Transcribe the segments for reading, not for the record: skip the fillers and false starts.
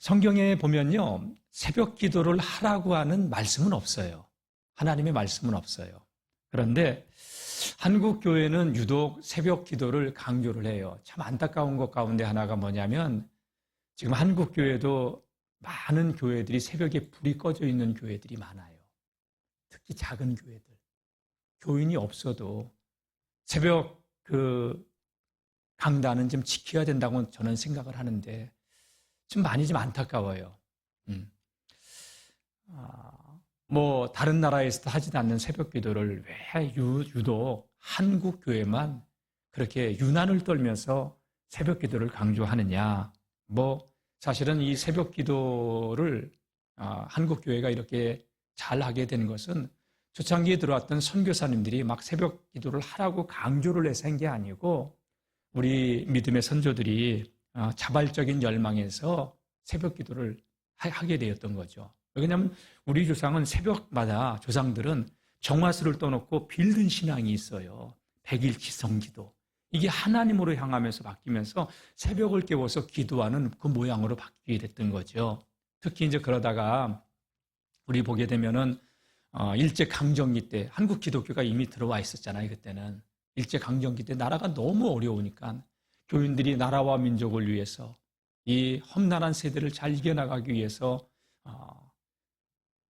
성경에 보면요, 새벽 기도를 하라고 하는 말씀은 없어요. 하나님의 말씀은 없어요. 그런데 한국 교회는 유독 새벽 기도를 강조를 해요. 참 안타까운 것 가운데 하나가 뭐냐면 지금 한국 교회도 많은 교회들이 새벽에 불이 꺼져 있는 교회들이 많아요. 특히 작은 교회들. 교인이 없어도 새벽 강단은 좀 지켜야 된다고 저는 생각을 하는데 좀 많이 좀 안타까워요. 뭐 다른 나라에서도 하지도 않는 새벽 기도를 왜 유독 한국 교회만 그렇게 유난을 떨면서 새벽 기도를 강조하느냐. 뭐 사실은 이 새벽 기도를 한국 교회가 이렇게 잘 하게 된 것은 초창기에 들어왔던 선교사님들이 막 새벽 기도를 하라고 강조를 해서 한 게 아니고 우리 믿음의 선조들이 자발적인 열망에서 새벽 기도를 하게 되었던 거죠. 왜냐하면 우리 조상은 새벽마다 조상들은 정화수를 떠놓고 빌든 신앙이 있어요. 백일치 성기도. 이게 하나님으로 향하면서 바뀌면서 새벽을 깨워서 기도하는 그 모양으로 바뀌게 됐던 거죠. 특히 이제 그러다가 우리 보게 되면은 일제강점기 때 한국 기독교가 이미 들어와 있었잖아요. 그때는 일제강점기 때 나라가 너무 어려우니까 교인들이 나라와 민족을 위해서 이 험난한 세대를 잘 이겨나가기 위해서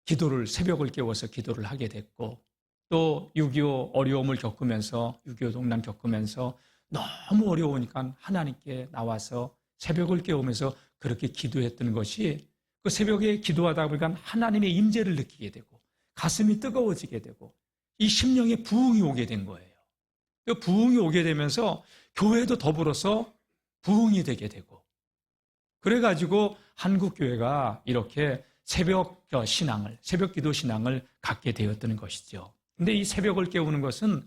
새벽을 깨워서 기도를 하게 됐고 또 6.25 어려움을 겪으면서 6.25 동란 겪으면서 너무 어려우니까 하나님께 나와서 새벽을 깨우면서 그렇게 기도했던 것이 그 새벽에 기도하다 보니까 하나님의 임재를 느끼게 되고 가슴이 뜨거워지게 되고 이 심령에 부흥이 오게 된 거예요. 그 부흥이 오게 되면서 교회도 더불어서 부흥이 되게 되고 그래가지고 한국 교회가 이렇게 새벽 기도 신앙을 갖게 되었던 것이죠. 근데 이 새벽을 깨우는 것은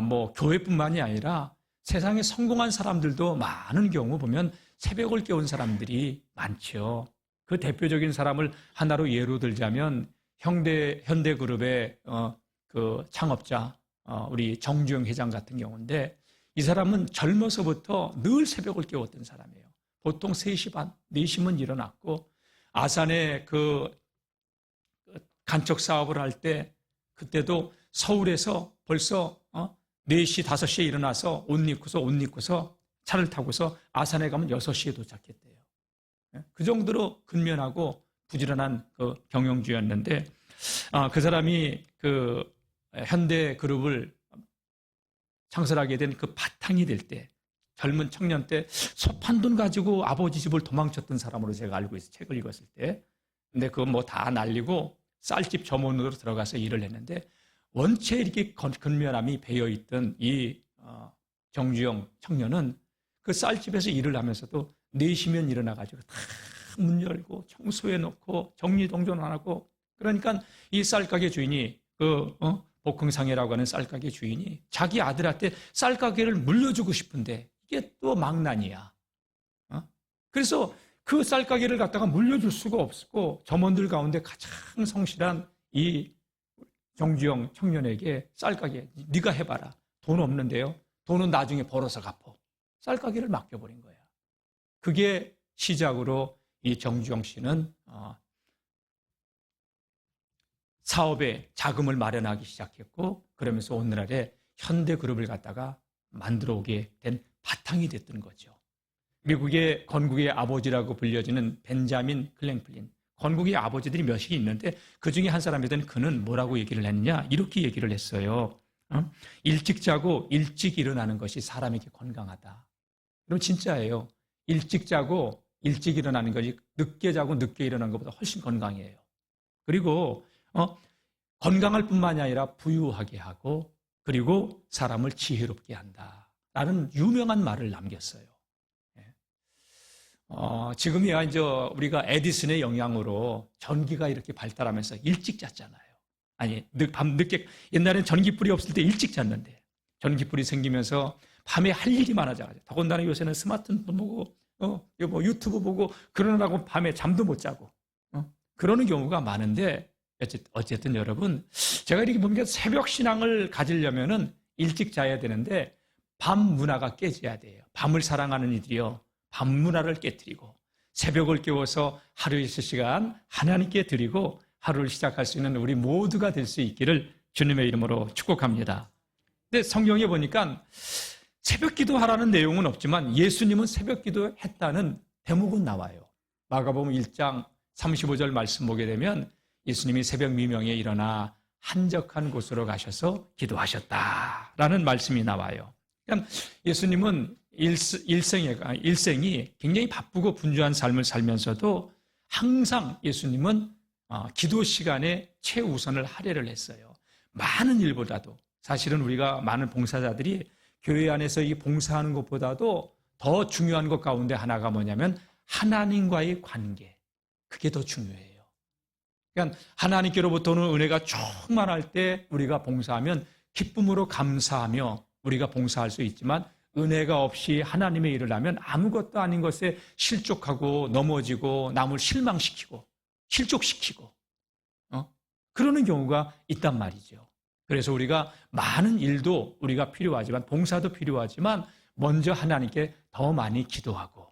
뭐 교회뿐만이 아니라 세상에 성공한 사람들도 많은 경우 보면 새벽을 깨운 사람들이 많죠. 그 대표적인 사람을 하나로 예로 들자면 현대그룹의 그 창업자 우리 정주영 회장 같은 경우인데 이 사람은 젊어서부터 늘 새벽을 깨웠던 사람이에요. 보통 3시 반, 4시면 일어났고 아산에 그 간척 사업을 할 때 그때도 서울에서 벌써 4시, 5시에 일어나서 옷 입고서 차를 타고서 아산에 가면 6시에 도착했대요. 그 정도로 근면하고 부지런한 그 경영주였는데 그 사람이 그 현대그룹을 창설하게 된 그 바탕이 될 때 젊은 청년 때 섭 한 돈 가지고 아버지 집을 도망쳤던 사람으로 제가 알고 있어요. 책을 읽었을 때. 근데 그거 뭐 다 날리고 쌀집 점원으로 들어가서 일을 했는데 원체 이렇게 근면함이 배어있던 이 정주영 청년은 그 쌀집에서 일을 하면서도 4시면 일어나가지고 다 문 열고 청소해놓고 정리동전하고 그러니까 이 쌀가게 주인이 복흥상해라고 하는 쌀가게 주인이 자기 아들한테 쌀가게를 물려주고 싶은데 이게 또 망난이야. 그래서 그 쌀가게를 갖다가 물려줄 수가 없었고 점원들 가운데 가장 성실한 이 정주영 청년에게 쌀가게 네가 해봐라. 돈 없는데요. 돈은 나중에 벌어서 갚어. 쌀가게를 맡겨버린 거야. 그게 시작으로 이 정주영 씨는 사업에 자금을 마련하기 시작했고 그러면서 오늘날에 현대그룹을 갖다가 만들어 오게 된 바탕이 됐던 거죠. 미국의 건국의 아버지라고 불려지는 벤자민 클랭플린. 건국의 아버지들이 몇이 있는데 그중에 한 사람이던 그는 뭐라고 얘기를 했느냐 이렇게 얘기를 했어요. 일찍 자고 일찍 일어나는 것이 사람에게 건강하다. 그럼 진짜예요. 일찍 자고 일찍 일어나는 것이 늦게 자고 늦게 일어나는 것보다 훨씬 건강해요. 그리고 건강할 뿐만이 아니라 부유하게 하고 그리고 사람을 지혜롭게 한다라는 유명한 말을 남겼어요. 지금이야 이제 우리가 에디슨의 영향으로 전기가 이렇게 발달하면서 일찍 잤잖아요. 아니 밤 늦게 옛날엔 전기불이 없을 때 일찍 잤는데 전기불이 생기면서 밤에 할 일이 많아져가지고 더군다나 요새는 스마트폰 보고 뭐 유튜브 보고 그러느라고 밤에 잠도 못 자고 그러는 경우가 많은데 어쨌든 여러분 제가 이렇게 보니까 새벽 신앙을 가지려면은 일찍 자야 되는데 밤 문화가 깨져야 돼요. 밤을 사랑하는 이들이요 밤 문화를 깨뜨리고 새벽을 깨워서 하루의 시간 하나님께 드리고 하루를 시작할 수 있는 우리 모두가 될 수 있기를 주님의 이름으로 축복합니다. 근데 성경에 보니까 새벽 기도하라는 내용은 없지만 예수님은 새벽 기도했다는 대목은 나와요. 마가복음 1장 35절 말씀 보게 되면 예수님이 새벽 미명에 일어나 한적한 곳으로 가셔서 기도하셨다라는 말씀이 나와요. 그러니까 예수님은 일생이 굉장히 바쁘고 분주한 삶을 살면서도 항상 예수님은 기도 시간에 최우선을 할애를 했어요. 많은 일보다도 사실은 우리가 많은 봉사자들이 교회 안에서 이 봉사하는 것보다도 더 중요한 것 가운데 하나가 뭐냐면 하나님과의 관계, 그게 더 중요해요. 그러니까 하나님께로부터는 은혜가 충만할 때 우리가 봉사하면 기쁨으로 감사하며 우리가 봉사할 수 있지만 은혜가 없이 하나님의 일을 하면 아무것도 아닌 것에 실족하고 넘어지고 남을 실망시키고 실족시키고 그러는 경우가 있단 말이죠. 그래서 우리가 많은 일도 우리가 필요하지만 봉사도 필요하지만 먼저 하나님께 더 많이 기도하고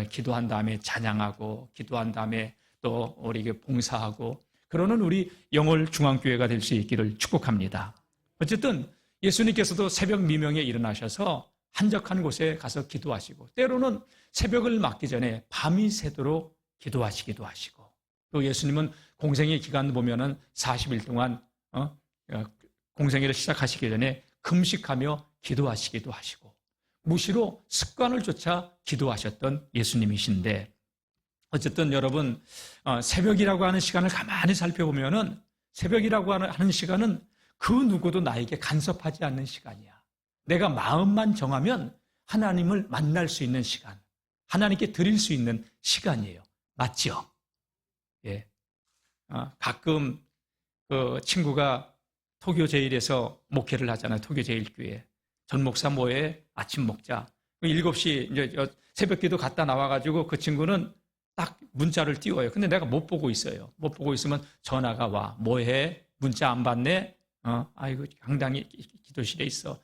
기도한 다음에 찬양하고 기도한 다음에 또 우리에게 봉사하고 그러는 우리 영월 중앙교회가 될 수 있기를 축복합니다. 어쨌든 예수님께서도 새벽 미명에 일어나셔서 한적한 곳에 가서 기도하시고 때로는 새벽을 맞기 전에 밤이 새도록 기도하시기도 하시고 또 예수님은 공생의 기간 보면은 40일 동안 공생애를 시작하시기 전에 금식하며 기도하시기도 하시고 무시로 습관을 쫓아 기도하셨던 예수님이신데 어쨌든 여러분 새벽이라고 하는 시간을 가만히 살펴보면은 새벽이라고 하는 시간은 그 누구도 나에게 간섭하지 않는 시간이야. 내가 마음만 정하면 하나님을 만날 수 있는 시간, 하나님께 드릴 수 있는 시간이에요. 맞죠? 예. 가끔 그 친구가 토교 제일에서 목회를 하잖아요. 토교 제일교회. 전 목사 뭐해? 아침 먹자. 7시 이제 새벽 기도 갔다 나와가지고 그 친구는 딱 문자를 띄워요. 근데 내가 못 보고 있어요. 못 보고 있으면 전화가 와. 뭐해? 문자 안 받네? 아이고, 강당에 기도실에 있어.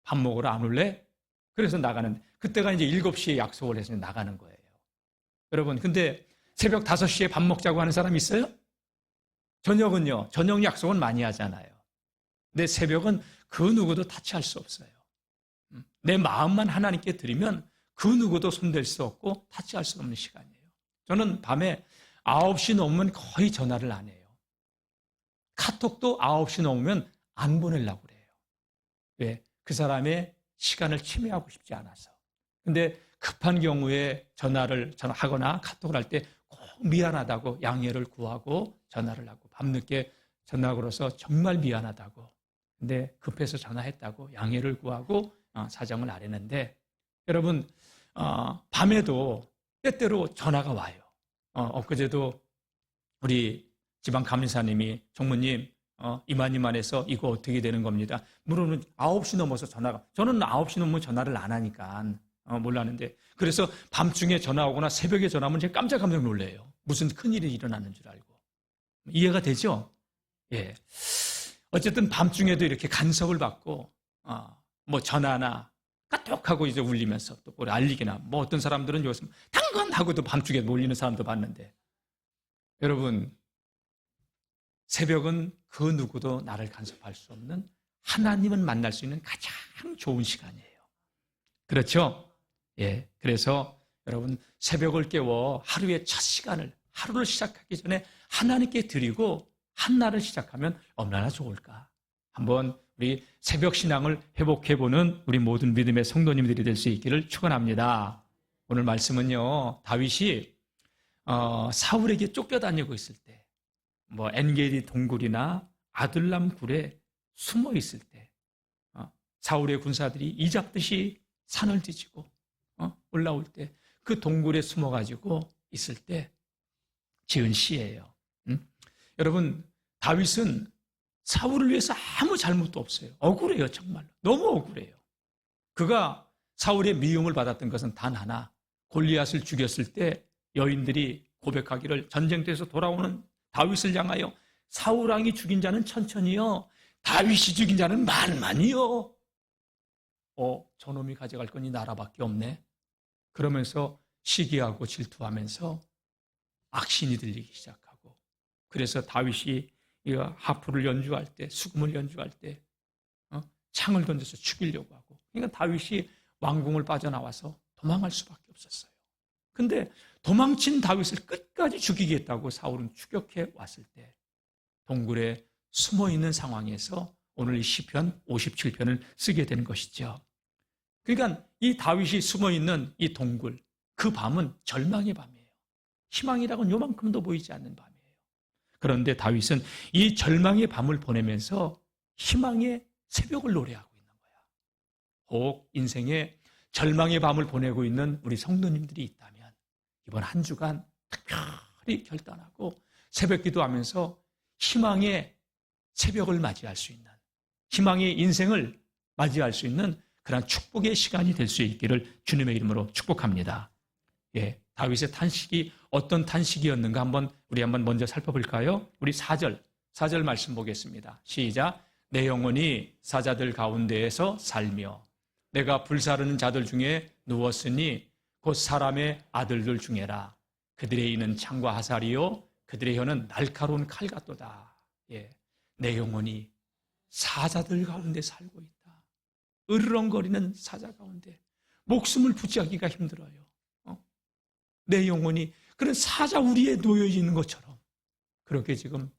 밥 먹으러 안 올래? 그래서 나가는데, 그때가 이제 7시에 약속을 해서 나가는 거예요. 여러분, 근데 새벽 5시에 밥 먹자고 하는 사람 있어요? 저녁은요, 저녁 약속은 많이 하잖아요. 근데 새벽은 그 누구도 타치할 수 없어요. 내 마음만 하나님께 드리면 그 누구도 손댈 수 없고 타치할 수 없는 시간이에요. 저는 밤에 9시 넘으면 거의 전화를 안 해요. 카톡도 9시 넘으면 안 보내려고 그래요. 왜? 그 사람의 시간을 침해하고 싶지 않아서. 근데 급한 경우에 전화하거나 카톡을 할 때 꼭 미안하다고 양해를 구하고 전화를 하고 밤늦게 전화 걸어서 정말 미안하다고. 근데 급해서 전화했다고 양해를 구하고 사정을 아뢰는데 여러분 밤에도 때때로 전화가 와요. 엊그제도 우리 지방 감리사님이 종무님 이만이만해서 이거 어떻게 되는 겁니다. 물어는 9시 넘어서 전화가 저는 9시 넘으면 전화를 안 하니까 몰랐는데 그래서 밤중에 전화 오거나 새벽에 전화하면 제가 깜짝 놀래요. 무슨 큰일이 일어나는 줄 알고. 이해가 되죠? 예. 어쨌든 밤중에도 이렇게 간섭을 받고 뭐 전화나 까똑하고 이제 울리면서 또 뭘 알리기나 뭐 어떤 사람들은 요즘 당근하고도 밤중에 몰리는 사람도 봤는데 여러분 새벽은 그 누구도 나를 간섭할 수 없는 하나님은 만날 수 있는 가장 좋은 시간이에요. 그렇죠? 예. 그래서 여러분 새벽을 깨워 하루의 첫 시간을 하루를 시작하기 전에 하나님께 드리고 한날을 시작하면 얼마나 좋을까? 한번 우리 새벽 신앙을 회복해보는 우리 모든 믿음의 성도님들이 될 수 있기를 축원합니다. 오늘 말씀은요. 다윗이 사울에게 쫓겨다니고 있을 때 뭐 엔게디 동굴이나 아둘람 굴에 숨어 있을 때 사울의 군사들이 이잡듯이 산을 뒤지고 올라올 때 그 동굴에 숨어가지고 있을 때 지은 시예요. 여러분 다윗은 사울을 위해서 아무 잘못도 없어요. 억울해요. 정말로. 너무 억울해요. 그가 사울의 미움을 받았던 것은 단 하나. 골리앗을 죽였을 때 여인들이 고백하기를 전쟁터에서 돌아오는 다윗을 향하여 사울왕이 죽인 자는 천천히요. 다윗이 죽인 자는 만만히요. 저놈이 가져갈 건 이 나라밖에 없네. 그러면서 시기하고 질투하면서 악신이 들리기 시작하고, 그래서 다윗이 이 하프를 연주할 때, 수금을 연주할 때 창을 던져서 죽이려고 하고, 그러니까 다윗이 왕궁을 빠져나와서 도망할 수밖에 없었어요. 근데 도망친 다윗을 끝까지 죽이겠다고 사울은 추격해 왔을 때 동굴에 숨어 있는 상황에서 오늘 이 시편 57편을 쓰게 되는 것이죠. 그러니까 이 다윗이 숨어 있는 이 동굴, 그 밤은 절망의 밤이에요. 희망이라고는 요만큼도 보이지 않는 밤이에요. 그런데 다윗은 이 절망의 밤을 보내면서 희망의 새벽을 노래하고 있는 거야. 혹 인생에 절망의 밤을 보내고 있는 우리 성도님들이 있다면 이번 한 주간 특별히 결단하고 새벽 기도하면서 희망의 새벽을 맞이할 수 있는, 희망의 인생을 맞이할 수 있는 그런 축복의 시간이 될 수 있기를 주님의 이름으로 축복합니다. 예, 다윗의 탄식이 어떤 탄식이었는가 우리 한번 먼저 살펴볼까요? 우리 4절 말씀 보겠습니다. 시작. 내 영혼이 사자들 가운데에서 살며 내가 불사르는 자들 중에 누웠으니 곧 사람의 아들들 중에라. 그들의 이는 창과 화살이요 그들의 혀는 날카로운 칼 같도다. 예, 내 영혼이 사자들 가운데 살고 있다. 으르렁거리는 사자 가운데 목숨을 부지하기가 힘들어요. 내 영혼이 그런 사자 우리에 놓여 있는 것처럼 그렇게 지금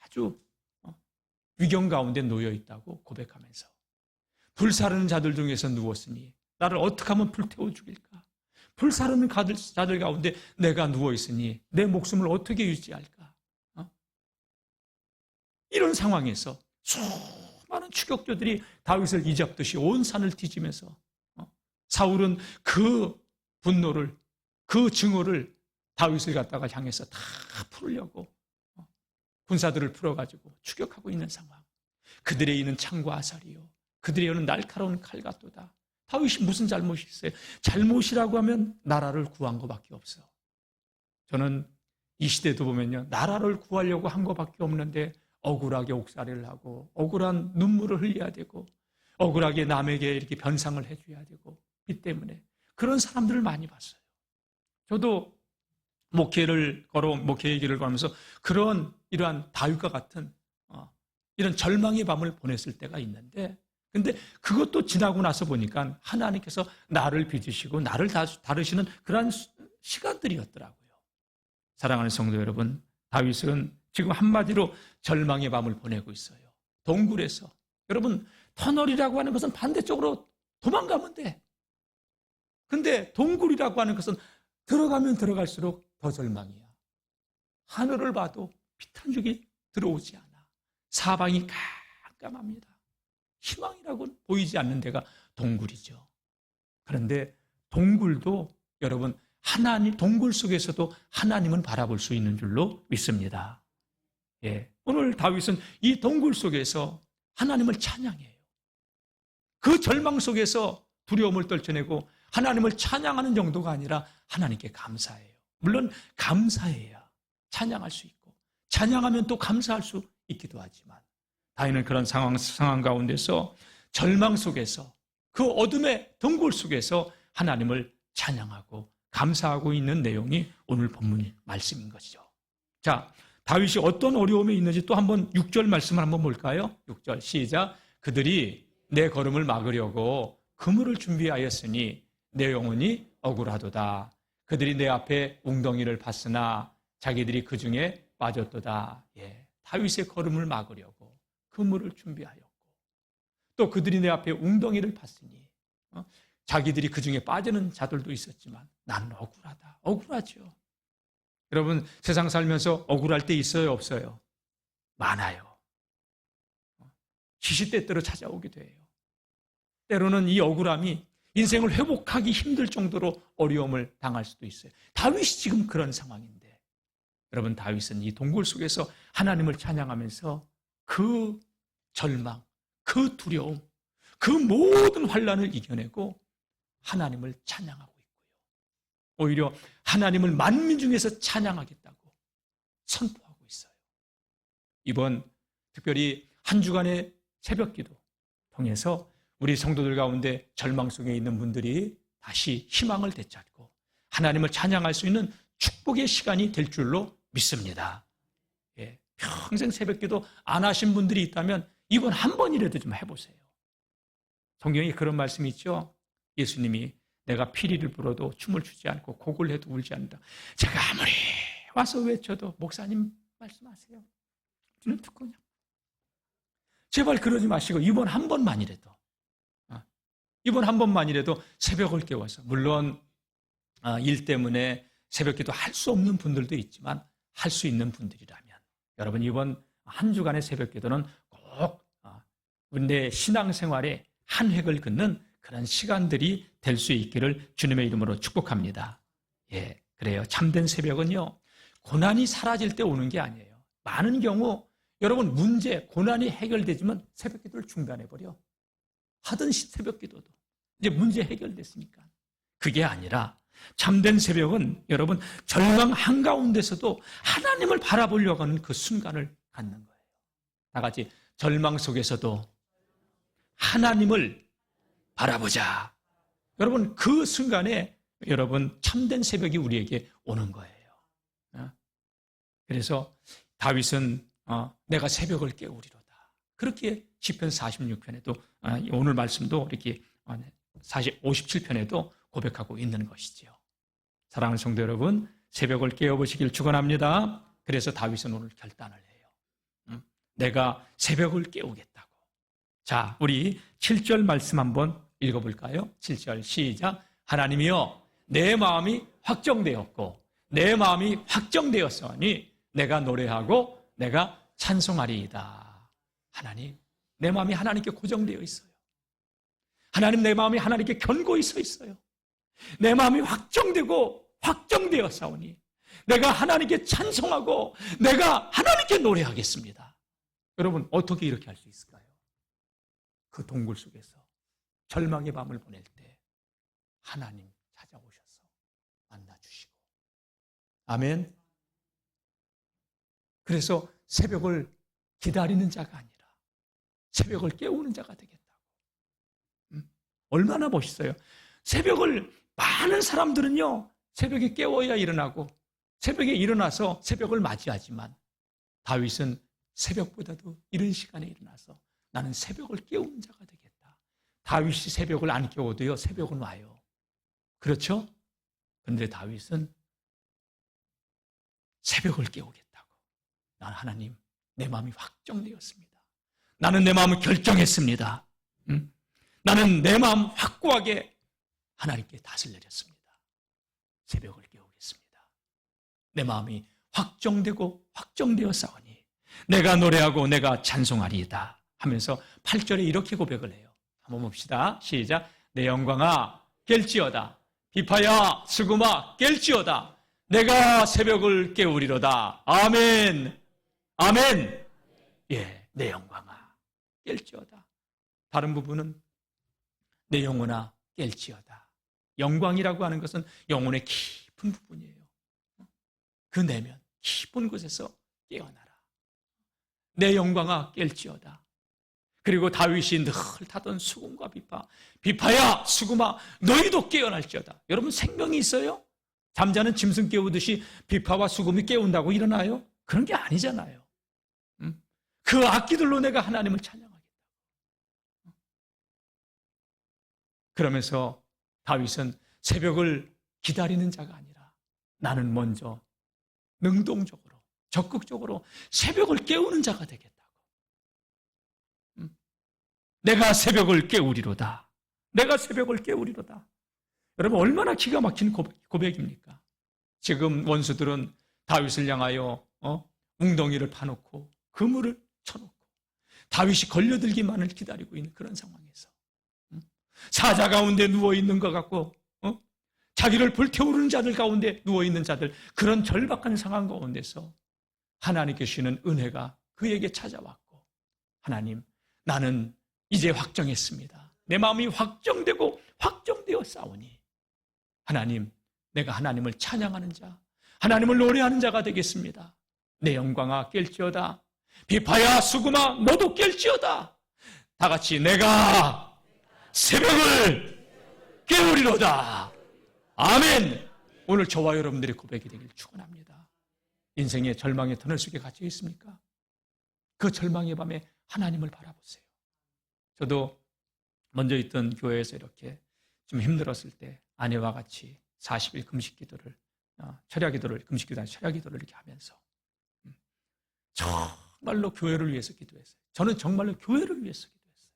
아주 위경 가운데 놓여 있다고 고백하면서 불사르는 자들 중에서 누웠으니 나를 어떻게 하면 불태워 죽일까? 불사르는 자들 가운데 내가 누워 있으니 내 목숨을 어떻게 유지할까? 이런 상황에서 수많은 추격자들이 다윗을 이잡듯이 온 산을 뒤지면서 사울은 그 분노를, 그 증오를 다윗을 갖다가 향해서 다 풀으려고 군사들을 풀어가지고 추격하고 있는 상황. 그들의 이는 창과 화살이요 그들의 이는 날카로운 칼 같도다. 다윗이 무슨 잘못이 있어요? 잘못이라고 하면 나라를 구한 것밖에 없어. 저는 이 시대도 보면요, 나라를 구하려고 한 것밖에 없는데 억울하게 옥살이를 하고 억울한 눈물을 흘려야 되고 억울하게 남에게 이렇게 변상을 해줘야 되고 이 때문에 그런 사람들을 많이 봤어요. 저도 목회 얘기를 걸으면서 이러한 다윗과 같은 이런 절망의 밤을 보냈을 때가 있는데, 근데 그것도 지나고 나서 보니까 하나님께서 나를 빚으시고 나를 다루시는 그러한 시간들이었더라고요. 사랑하는 성도 여러분, 다윗은 지금 한마디로 절망의 밤을 보내고 있어요. 동굴에서. 여러분, 터널이라고 하는 것은 반대쪽으로 도망가면 돼. 근데 동굴이라고 하는 것은 들어가면 들어갈수록 더 절망이야. 하늘을 봐도 빛 한 줄이 들어오지 않아. 사방이 깜깜합니다. 희망이라고는 보이지 않는 데가 동굴이죠. 그런데 동굴도 여러분, 동굴 속에서도 하나님은 바라볼 수 있는 줄로 믿습니다. 예, 오늘 다윗은 이 동굴 속에서 하나님을 찬양해요. 그 절망 속에서 두려움을 떨쳐내고 하나님을 찬양하는 정도가 아니라 하나님께 감사해요. 물론 감사해야 찬양할 수 있고 찬양하면 또 감사할 수 있기도 하지만 다윗은 그런 상황 가운데서 절망 속에서 그 어둠의 동굴 속에서 하나님을 찬양하고 감사하고 있는 내용이 오늘 본문 말씀인 것이죠. 자, 다윗이 어떤 어려움에 있는지 또 한번 6절 말씀을 한번 볼까요? 6절 시작. 그들이 내 걸음을 막으려고 그물을 준비하였으니 내 영혼이 억울하도다. 그들이 내 앞에 웅덩이를 팠으나 자기들이 그 중에 빠졌도다. 예, 다윗의 걸음을 막으려고 그물을 준비하였고 또 그들이 내 앞에 웅덩이를 팠으니 자기들이 그 중에 빠지는 자들도 있었지만 나는 억울하다. 억울하죠. 여러분, 세상 살면서 억울할 때 있어요, 없어요? 많아요. 시시때때로 찾아오기도 해요. 때로는 이 억울함이 인생을 회복하기 힘들 정도로 어려움을 당할 수도 있어요. 다윗이 지금 그런 상황인데 여러분, 다윗은 이 동굴 속에서 하나님을 찬양하면서 그 절망, 그 두려움, 그 모든 환난을 이겨내고 하나님을 찬양하고 있고요. 오히려 하나님을 만민 중에서 찬양하겠다고 선포하고 있어요. 이번 특별히 한 주간의 새벽 기도 통해서 우리 성도들 가운데 절망 속에 있는 분들이 다시 희망을 되찾고 하나님을 찬양할 수 있는 축복의 시간이 될 줄로 믿습니다. 예, 평생 새벽기도 안 하신 분들이 있다면 이번 한 번이라도 좀 해보세요. 성경에 그런 말씀이 있죠. 예수님이 내가 피리를 불어도 춤을 추지 않고 곡을 해도 울지 않는다. 제가 아무리 와서 외쳐도 목사님 말씀하세요. 저는 듣고 그냥 제발 그러지 마시고 이번 한 번만이라도 새벽을 깨워서, 물론 일 때문에 새벽기도 할 수 없는 분들도 있지만 할 수 있는 분들이라면 여러분 이번 한 주간의 새벽기도는 꼭 내 신앙생활에 한 획을 긋는 그런 시간들이 될 수 있기를 주님의 이름으로 축복합니다. 예, 그래요. 참된 새벽은요, 고난이 사라질 때 오는 게 아니에요. 많은 경우 여러분 문제, 고난이 해결되지만 새벽기도를 중단해버려. 하던 새벽기도도 이제 문제 해결됐으니까. 그게 아니라 참된 새벽은 여러분 절망 한가운데서도 하나님을 바라보려고 하는 그 순간을 갖는 거예요. 다 같이 절망 속에서도 하나님을 바라보자. 여러분 그 순간에 여러분 참된 새벽이 우리에게 오는 거예요. 그래서 다윗은 내가 새벽을 깨우리로다. 그렇게 시편 46편에도 오늘 말씀도 이렇게 57편에도 고백하고 있는 것이지요. 사랑하는 성도 여러분, 새벽을 깨워보시길 축원합니다. 그래서 다윗은 오늘 결단을 해요. 내가 새벽을 깨우겠다고. 자, 우리 7절 말씀 한번 읽어볼까요? 7절 시작. 하나님이여 내 마음이 확정되었고 내 마음이 확정되었으니 내가 노래하고 내가 찬송하리이다. 하나님, 내 마음이 하나님께 고정되어 있어요. 하나님, 내 마음이 하나님께 견고히 서 있어요. 내 마음이 확정되고 확정되었사오니 내가 하나님께 찬송하고 내가 하나님께 노래하겠습니다. 여러분 어떻게 이렇게 할 수 있을까요? 그 동굴 속에서 절망의 밤을 보낼 때 하나님 찾아오셔서 만나주시고, 아멘. 그래서 새벽을 기다리는 자가 아니라 새벽을 깨우는 자가 되겠다고. 얼마나 멋있어요. 새벽을 많은 사람들은요 새벽에 깨워야 일어나고 새벽에 일어나서 새벽을 맞이하지만 다윗은 새벽보다도 이른 시간에 일어나서 나는 새벽을 깨우는 자가 되겠다. 다윗이 새벽을 안 깨워도요 새벽은 와요. 그렇죠? 그런데 다윗은 새벽을 깨우겠다고. 난 하나님, 내 마음이 확정되었습니다. 나는 내 마음을 결정했습니다. 나는 내 마음 확고하게 하나님께 탓을 내렸습니다. 새벽을 깨우겠습니다. 내 마음이 확정되고 확정되었사오니 내가 노래하고 내가 찬송하리이다 하면서 8절에 이렇게 고백을 해요. 한번 봅시다. 시작. 내 영광아 깰지어다. 비파야 수금아 깰지어다. 내가 새벽을 깨우리로다. 아멘. 아멘. 예, 내 영광아 깰지어다. 다른 부분은 내 영혼아 깰지어다. 영광이라고 하는 것은 영혼의 깊은 부분이에요. 그 내면 깊은 곳에서 깨어나라. 내 영광아 깰지어다. 그리고 다윗이 늘 타던 수금과 비파, 비파야 수금아 너희도 깨어날지어다. 여러분 생명이 있어요? 잠자는 짐승 깨우듯이 비파와 수금이 깨운다고 일어나요? 그런 게 아니잖아요. 그 악기들로 내가 하나님을 찬양하겠다. 그러면서 다윗은 새벽을 기다리는 자가 아니라 나는 먼저 능동적으로 적극적으로 새벽을 깨우는 자가 되겠다고. 내가 새벽을 깨우리로다. 내가 새벽을 깨우리로다. 여러분 얼마나 기가 막힌 고백입니까? 지금 원수들은 다윗을 향하여 웅덩이를 파놓고 그물을 쳐놓고 다윗이 걸려들기만을 기다리고 있는 그런 상황에서 사자 가운데 누워있는 것 같고 자기를 불태우는 자들 가운데 누워있는 자들, 그런 절박한 상황 가운데서 하나님께 주시는 은혜가 그에게 찾아왔고, 하나님 나는 이제 확정했습니다. 내 마음이 확정되고 확정되어 싸우니 하나님, 내가 하나님을 찬양하는 자, 하나님을 노래하는 자가 되겠습니다. 내 영광아 깰지어다. 비파야 수금아 너도 깰지어다. 다 같이 내가 새벽을 깨우리로다. 아멘! 오늘 저와 여러분들의 고백이 되길 축원합니다. 인생의 절망의 터널 속에 갇혀 있습니까? 그 절망의 밤에 하나님을 바라보세요. 저도 먼저 있던 교회에서 이렇게 좀 힘들었을 때 아내와 같이 40일 금식 기도를, 철야 기도를, 금식 기도 아니라 철야 기도를 이렇게 하면서 정말로 교회를 위해서 기도했어요. 저는 정말로 교회를 위해서 기도했어요.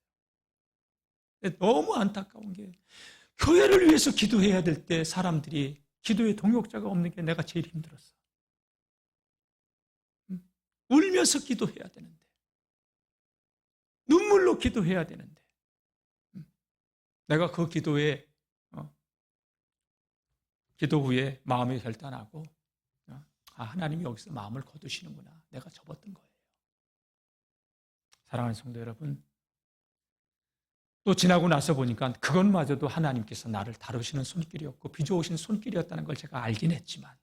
근데 너무 안타까운 게 교회를 위해서 기도해야 될 때 사람들이 기도의 동역자가 없는 게 내가 제일 힘들었어. 울면서 기도해야 되는데, 눈물로 기도해야 되는데, 내가 그 기도에 기도 후에 마음이 결단하고 하나님이 여기서 마음을 거두시는구나. 내가 접었던 거예요. 사랑하는 성도 여러분, 또 지나고 나서 보니까 그것마저도 하나님께서 나를 다루시는 손길이었고 빚어오신 손길이었다는 걸 제가 알긴 했지만,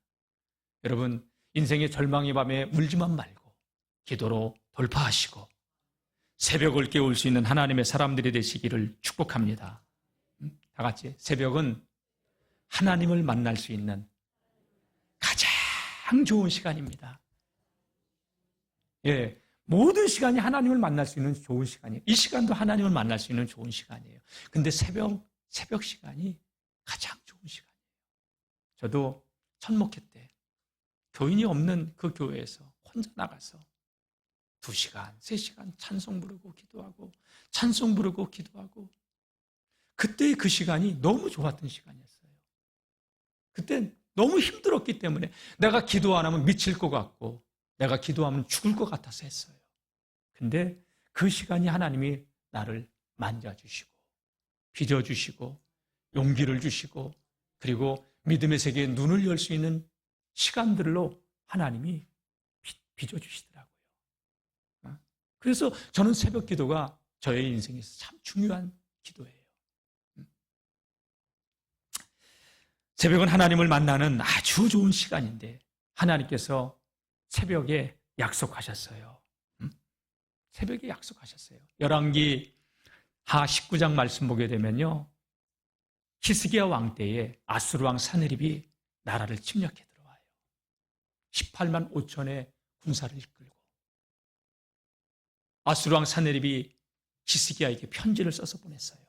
여러분, 인생의 절망의 밤에 울지만 말고 기도로 돌파하시고 새벽을 깨울 수 있는 하나님의 사람들이 되시기를 축복합니다. 다 같이, 새벽은 하나님을 만날 수 있는 가장 좋은 시간입니다. 예, 모든 시간이 하나님을 만날 수 있는 좋은 시간이에요. 이 시간도 하나님을 만날 수 있는 좋은 시간이에요. 근데 새벽 시간이 가장 좋은 시간이에요. 저도 천목회 때 교인이 없는 그 교회에서 혼자 나가서 2시간, 3시간 찬송 부르고 기도하고 찬송 부르고 기도하고, 그때의 그 시간이 너무 좋았던 시간이었어요. 그때 너무 힘들었기 때문에 내가 기도 안 하면 미칠 것 같고 내가 기도하면 죽을 것 같아서 했어요. 근데 그 시간이 하나님이 나를 만져주시고 빚어주시고 용기를 주시고 그리고 믿음의 세계에 눈을 열 수 있는 시간들로 하나님이 빚어주시더라고요. 그래서 저는 새벽 기도가 저의 인생에서 참 중요한 기도예요. 새벽은 하나님을 만나는 아주 좋은 시간인데 하나님께서 새벽에 약속하셨어요. 새벽에 약속하셨어요. 열왕기 하 19장 말씀 보게 되면요, 히스기야 왕 때에 아수르 왕 사느립이 나라를 침략해 들어와요. 18만 5천의 군사를 이끌고 아수르 왕 사느립이 히스기야에게 편지를 써서 보냈어요.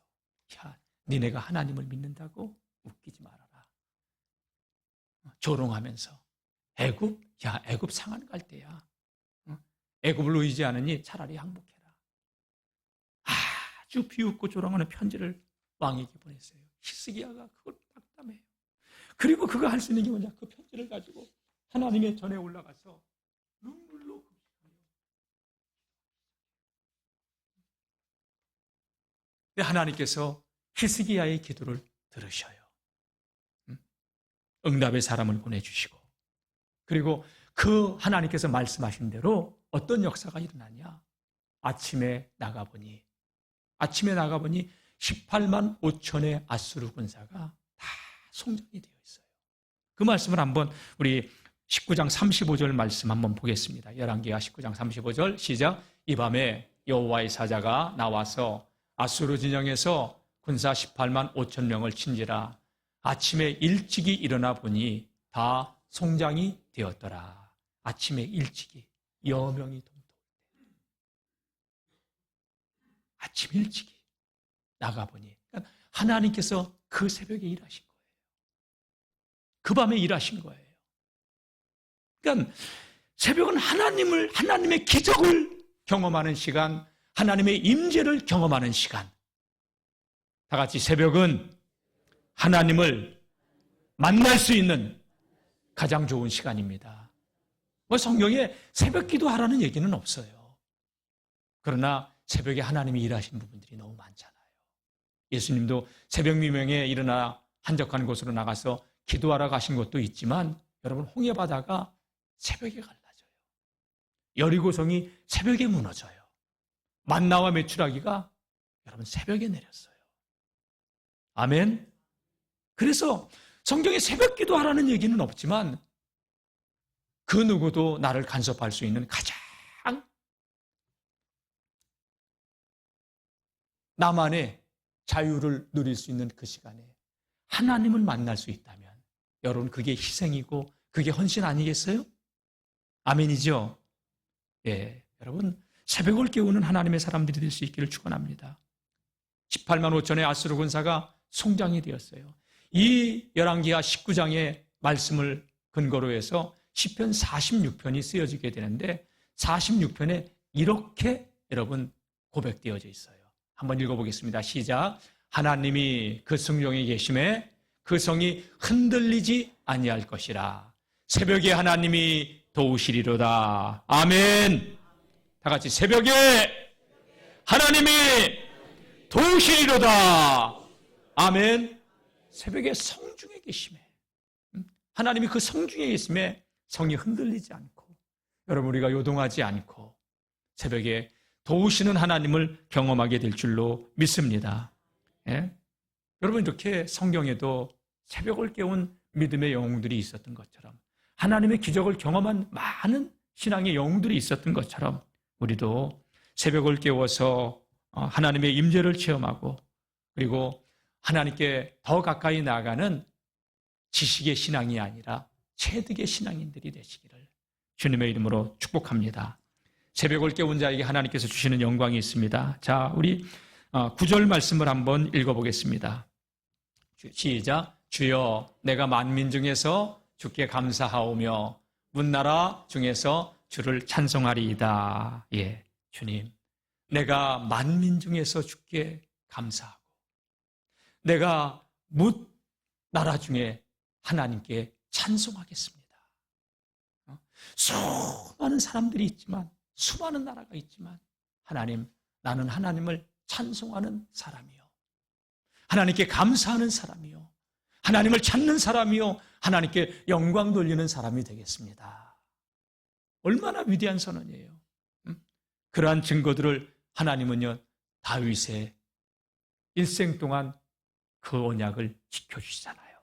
야, 니네가 하나님을 믿는다고? 웃기지 말아라. 조롱하면서 애굽 상한 갈 때야. 애굽을 의지하느니 차라리 항복해라. 아주 비웃고 조롱하는 편지를 왕에게 보냈어요. 히스기야가 그걸 낙담해요. 그리고 그가 할 수 있는 게 뭐냐? 그 편지를 가지고 하나님의 전에 올라가서 눈물로 금식하며, 근데 하나님께서 히스기야의 기도를 들으셔요. 응답의 사람을 보내주시고, 그리고 그 하나님께서 말씀하신 대로 어떤 역사가 일어나냐? 아침에 나가보니 18만 5천의 아수르 군사가 다 송장이 되어 있어요. 그 말씀을 한번 우리 19장 35절 말씀 한번 보겠습니다. 열왕기하 19장 35절 시작. 이 밤에 여호와의 사자가 나와서 아수르 진영에서 군사 18만 5천 명을 친지라. 아침에 일찍이 일어나 보니 다 송장이 되었더라. 아침에 일찍이 여명이 동토할 때, 아침 일찍이 나가보니, 그러니까 하나님께서 그 새벽에 일하신 거예요. 그 밤에 일하신 거예요. 그러니까 새벽은 하나님의 기적을 경험하는 시간, 하나님의 임재를 경험하는 시간. 다 같이, 새벽은 하나님을 만날 수 있는 가장 좋은 시간입니다. 뭐 성경에 새벽 기도하라는 얘기는 없어요. 그러나 새벽에 하나님이 일하신 부분들이 너무 많잖아요. 예수님도 새벽 미명에 일어나 한적한 곳으로 나가서 기도하러 가신 것도 있지만, 여러분, 홍해바다가 새벽에 갈라져요. 여리고성이 새벽에 무너져요. 만나와 메추라기가 여러분 새벽에 내렸어요. 아멘. 그래서 성경에 새벽 기도하라는 얘기는 없지만 그 누구도 나를 간섭할 수 있는 가장 나만의 자유를 누릴 수 있는 그 시간에 하나님을 만날 수 있다면 여러분 그게 희생이고 그게 헌신 아니겠어요? 아멘이죠? 예, 여러분 새벽을 깨우는 하나님의 사람들이 될 수 있기를 축원합니다. 18만 5천의 아수르 군사가 송장이 되었어요. 이 열왕기하 19장의 말씀을 근거로 해서 시편 46편이 쓰여지게 되는데 46편에 이렇게 여러분 고백되어져 있어요. 한번 읽어보겠습니다. 시작. 하나님이 그 성중에 계심에 그 성이 흔들리지 아니할 것이라. 새벽에 하나님이 도우시리로다. 아멘. 다 같이 새벽에 하나님이 도우시리로다. 아멘. 새벽에 성중에 계심에 하나님이 그 성중에 계심에 성이 흔들리지 않고 여러분 우리가 요동하지 않고 새벽에 도우시는 하나님을 경험하게 될 줄로 믿습니다. 예? 여러분 이렇게 성경에도 새벽을 깨운 믿음의 영웅들이 있었던 것처럼 하나님의 기적을 경험한 많은 신앙의 영웅들이 있었던 것처럼 우리도 새벽을 깨워서 하나님의 임재를 체험하고 그리고 하나님께 더 가까이 나아가는 지식의 신앙이 아니라 체득의 신앙인들이 되시기를 주님의 이름으로 축복합니다. 새벽을 깨운 자에게 하나님께서 주시는 영광이 있습니다. 자, 우리 9절 말씀을 한번 읽어보겠습니다. 시작. 주여 내가 만민 중에서 주께 감사하오며 문나라 중에서 주를 찬송하리이다. 예, 주님 내가 만민 중에서 주께 감사하고 내가 뭇 나라 중에 하나님께 찬송하겠습니다. 수많은 사람들이 있지만 수많은 나라가 있지만 하나님 나는 하나님을 찬송하는 사람이요 하나님께 감사하는 사람이요 하나님을 찾는 사람이요 하나님께 영광 돌리는 사람이 되겠습니다. 얼마나 위대한 선언이에요. 그러한 증거들을 하나님은요 다윗의 일생 동안 그 언약을 지켜주시잖아요.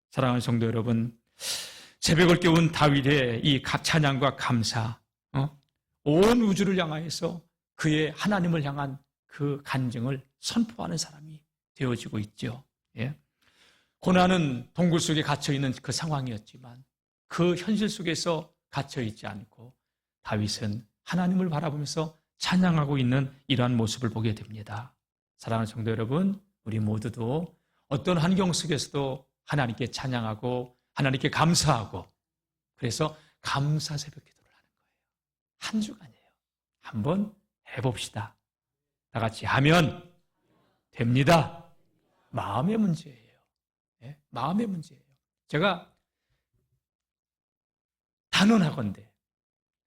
사랑하는 성도 여러분, 새벽을 깨운 다윗의 이 찬양과 감사, 온 우주를 향하여서 그의 하나님을 향한 그 간증을 선포하는 사람이 되어지고 있죠. 예. 고난은 동굴 속에 갇혀있는 그 상황이었지만 그 현실 속에서 갇혀있지 않고 다윗은 하나님을 바라보면서 찬양하고 있는 이러한 모습을 보게 됩니다. 사랑하는 성도 여러분, 우리 모두도 어떤 환경 속에서도 하나님께 찬양하고 하나님께 감사하고 그래서 감사 새벽 기도를 하는 거예요. 한 주간이에요. 한번 해봅시다. 다 같이 하면 됩니다. 마음의 문제예요. 네? 마음의 문제예요. 제가 단언하건대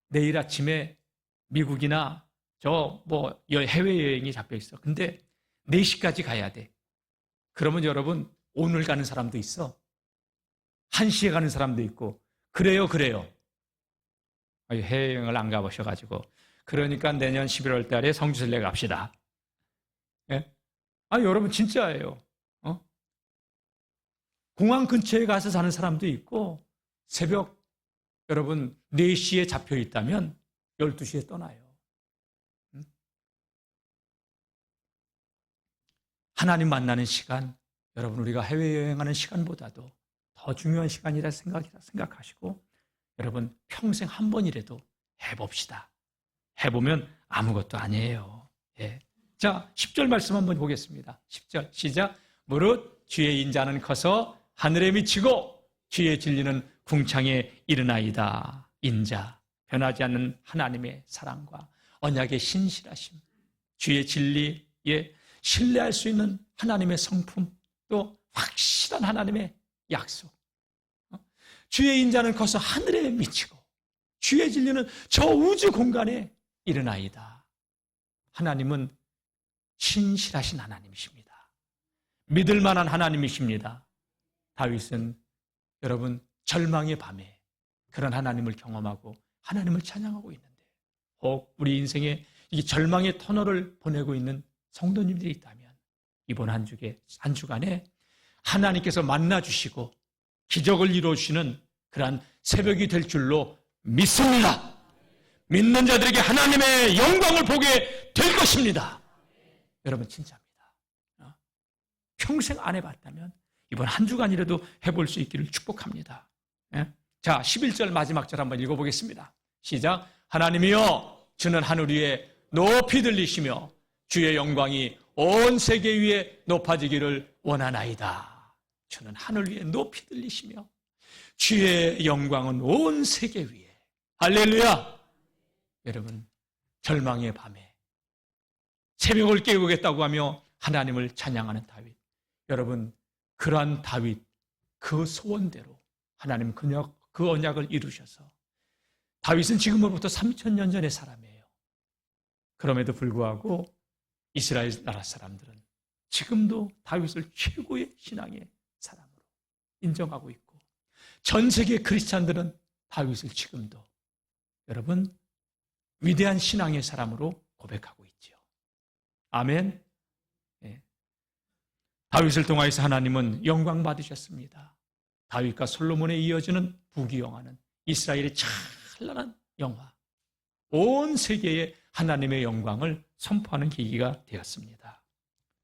내일 아침에 미국이나 해외여행이 잡혀 있어. 근데 4시까지 가야 돼. 그러면 여러분 오늘 가는 사람도 있어. 1시에 가는 사람도 있고 그래요. 해외여행을 안 가보셔가지고 그러니까 내년 11월 달에 성지순례 갑시다. 예? 여러분 진짜예요. 공항 근처에 가서 사는 사람도 있고 새벽 여러분 4시에 잡혀 있다면 12시에 떠나요. 하나님 만나는 시간, 여러분 우리가 해외여행하는 시간보다도 더 중요한 시간이라 생각하시고 여러분 평생 한 번이라도 해봅시다. 해보면 아무것도 아니에요. 예. 자, 10절 말씀 한번 보겠습니다. 10절 시작. 무릇 주의 인자는 커서 하늘에 미치고 주의 진리는 궁창에 이르나이다. 인자, 변하지 않는 하나님의 사랑과 언약의 신실하심, 주의 진리에 신뢰할 수 있는 하나님의 성품, 또 확실한 하나님의 약속. 주의 인자는 커서 하늘에 미치고 주의 진리는 저 우주 공간에 이르나이다. 하나님은 신실하신 하나님이십니다. 믿을 만한 하나님이십니다. 다윗은 여러분 절망의 밤에 그런 하나님을 경험하고 하나님을 찬양하고 있는데 혹 우리 인생에 이 절망의 터널을 보내고 있는 성도님들이 있다면 이번 한 주간에 하나님께서 만나주시고 기적을 이루어주시는 그러한 새벽이 될 줄로 믿습니다. 믿는 자들에게 하나님의 영광을 보게 될 것입니다. 여러분 진짜입니다. 평생 안 해봤다면 이번 한 주간이라도 해볼 수 있기를 축복합니다. 예? 자, 11절 마지막 절 한번 읽어보겠습니다. 시작. 하나님이여 주는 하늘 위에 높이 들리시며 주의 영광이 온 세계 위에 높아지기를 원하나이다. 주는 하늘 위에 높이 들리시며 주의 영광은 온 세계 위에. 할렐루야. 여러분, 절망의 밤에 새벽을 깨우겠다고 하며 하나님을 찬양하는 다윗. 여러분, 그러한 다윗 그 소원대로 하나님 그 언약을 이루셔서 다윗은 지금으로부터 3000년 전의 사람이에요. 그럼에도 불구하고 이스라엘 나라 사람들은 지금도 다윗을 최고의 신앙의 사람으로 인정하고 있고 전 세계 크리스찬들은 다윗을 지금도 여러분 위대한 신앙의 사람으로 고백하고 있죠. 아멘. 네. 다윗을 통하여서 하나님은 영광 받으셨습니다. 다윗과 솔로몬에 이어지는 부귀영화는 이스라엘의 찬란한 영화, 온 세계에 하나님의 영광을 선포하는 계기가 되었습니다.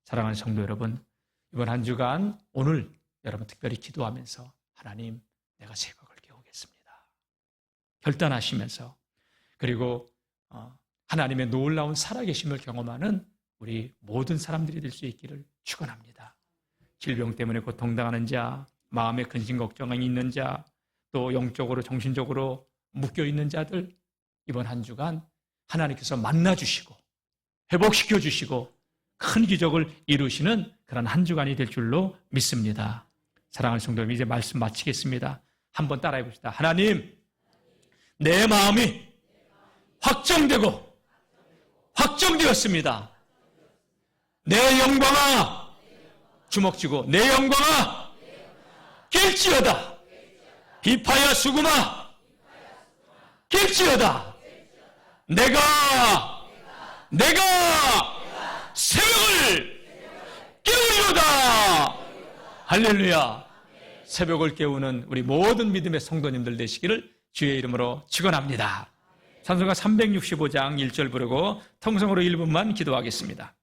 사랑하는 성도 여러분, 이번 한 주간 오늘 여러분 특별히 기도하면서 하나님, 내가 새벽을 깨우겠습니다. 결단하시면서 그리고 하나님의 놀라운 살아계심을 경험하는 우리 모든 사람들이 될 수 있기를 축원합니다. 질병 때문에 고통당하는 자, 마음에 근심 걱정이 있는 자, 또 영적으로 정신적으로 묶여있는 자들 이번 한 주간 하나님께서 만나주시고 회복시켜 주시고 큰 기적을 이루시는 그런 한 주간이 될 줄로 믿습니다. 사랑하는 성도 여러분, 이제 말씀 마치겠습니다. 한번 따라해 봅시다. 하나님, 내 마음이 확정되고 확정되었습니다. 내 영광아, 주먹 쥐고 내 영광아 낄지어다. 비파야 수구마 낄지어다. 내가 새벽을 깨우리로다. 할렐루야. 새벽을 깨우는 우리 모든 믿음의 성도님들 되시기를 주의 이름으로 축원합니다. 찬송가 365장 1절 부르고 통성으로 1분만 기도하겠습니다.